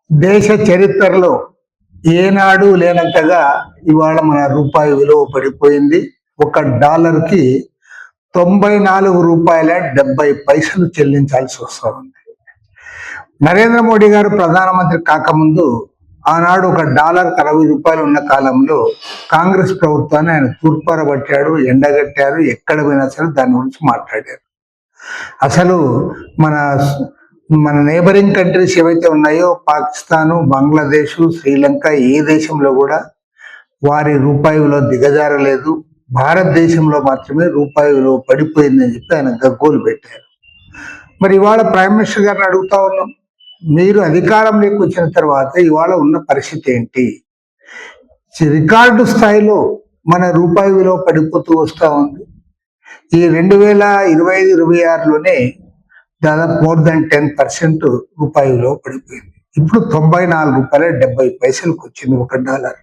దేశ చరిత్రలో ఏనాడు లేనంతగా ఇవాళ మన రూపాయి విలువ పడిపోయింది. ఒక డాలర్కి రూ. 94.70 చెల్లించాల్సి వస్తూ ఉంది. నరేంద్ర మోడీ గారు ప్రధానమంత్రి కాకముందు ఆనాడు ఒక డాలర్కి రూ. 60 ఉన్న కాలంలో కాంగ్రెస్ ప్రభుత్వాన్ని ఆయన తూర్పారబట్టాడు, ఎండగట్టారు. ఎక్కడ పోయినా సరే దాని గురించి మాట్లాడారు. అసలు మన మన నేబరింగ్ కంట్రీస్ ఏవైతే ఉన్నాయో పాకిస్తాను, బంగ్లాదేశ్, శ్రీలంక, ఏ దేశంలో కూడా వారి రూపాయి విలువ దిగజారలేదు. భారతదేశంలో మాత్రమే రూపాయి విలువ పడిపోయిందని చెప్పి ఆయన గగ్గోలు పెట్టారు. మరి ఇవాళ ప్రైమ్ మినిస్టర్ గారిని అడుగుతా ఉన్నాం, మీరు అధికారంలోకి వచ్చిన తర్వాత ఇవాళ ఉన్న పరిస్థితి ఏంటి? రికార్డు స్థాయిలో మన రూపాయి విలువ పడిపోతూ వస్తూ ఉంది. ఈ 2025-26లోనే దాదాపు మోర్ దాన్ 10% రూపాయి విలువ పడిపోయింది. ఇప్పుడు రూ. 94.70 వచ్చింది ఒక డాలర్.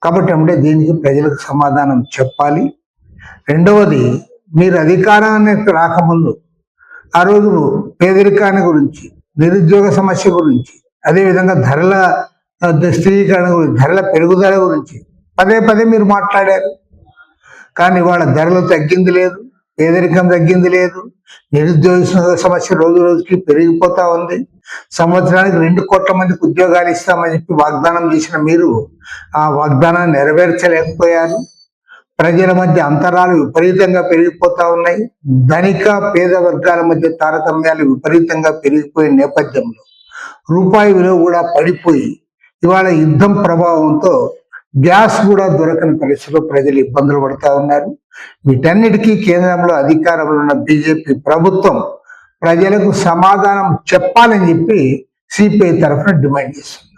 కాబట్టి అంటే దీనికి ప్రజలకు సమాధానం చెప్పాలి. రెండవది, మీరు అధికారానికి రాకముందు ఆ రోజు పేదరికాన్ని గురించి, నిరుద్యోగ సమస్య గురించి, అదేవిధంగా ధరల స్థిరీకరణ గురించి, ధరల పెరుగుదల గురించి పదే పదే మీరు మాట్లాడారు. కానీ ఇవాళ ధరలు తగ్గింది లేదు, పేదరికం తగ్గింది లేదు, నిరుద్యోగ సమస్య రోజు రోజుకి పెరిగిపోతా ఉంది. సంవత్సరానికి 2 కోట్ల మందికి ఉద్యోగాలు ఇస్తామని చెప్పి వాగ్దానం చేసిన మీరు ఆ వాగ్దానాన్ని నెరవేర్చలేకపోయారు. ప్రజల మధ్య అంతరాలు విపరీతంగా పెరిగిపోతా ఉన్నాయి. ధనిక పేద వర్గాల మధ్య తారతమ్యాలు విపరీతంగా పెరిగిపోయిన నేపథ్యంలో రూపాయి విలువ కూడా పడిపోయి ఇవాళ యుద్ధం ప్రభావంతో గ్యాస్ కూడా దొరకని పరిస్థితిలో ప్రజలు ఇబ్బందులు పడుతూ ఉన్నారు. వీటన్నిటికీ కేంద్రంలో అధికారంలో ఉన్న బీజేపీ ప్రభుత్వం ప్రజలకు సమాధానం చెప్పాలని చెప్పి సిపిఐ తరఫున డిమాండ్ చేస్తుంది.